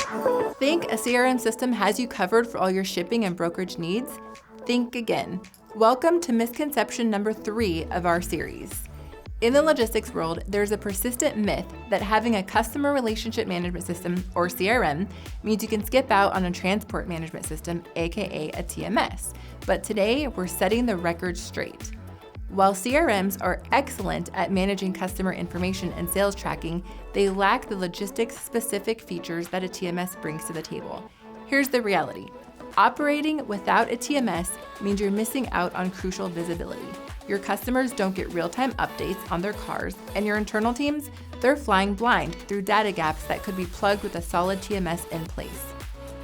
Think a CRM system has you covered for all your shipping and brokerage needs? Think again. Welcome to Misconception number 3 of our series. In the logistics world, there's a persistent myth that having a customer relationship management system, or CRM, means you can skip out on a transport management system, aka a TMS. But today, we're setting the record straight. While CRMs are excellent at managing customer information and sales tracking, they lack the logistics-specific features that a TMS brings to the table. Here's the reality. Operating without a TMS means you're missing out on crucial visibility. Your customers don't get real-time updates on their cars, and your internal teams, they're flying blind through data gaps that could be plugged with a solid TMS in place.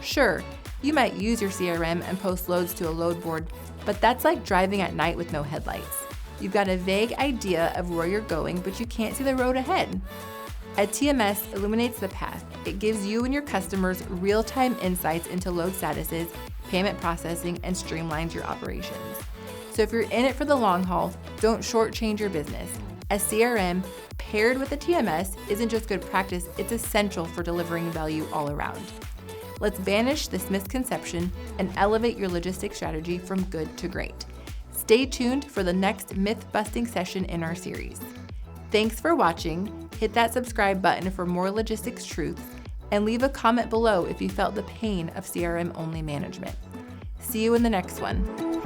Sure, you might use your CRM and post loads to a load board, but that's like driving at night with no headlights. You've got a vague idea of where you're going, but you can't see the road ahead. A TMS illuminates the path. It gives you and your customers real-time insights into load statuses, payment processing, and streamlines your operations. So if you're in it for the long haul, don't shortchange your business. A CRM paired with a TMS isn't just good practice, it's essential for delivering value all around. Let's banish this misconception and elevate your logistics strategy from good to great. Stay tuned for the next myth-busting session in our series. Thanks for watching. Hit that subscribe button for more logistics truths, and leave a comment below if you felt the pain of CRM-only management. See you in the next one.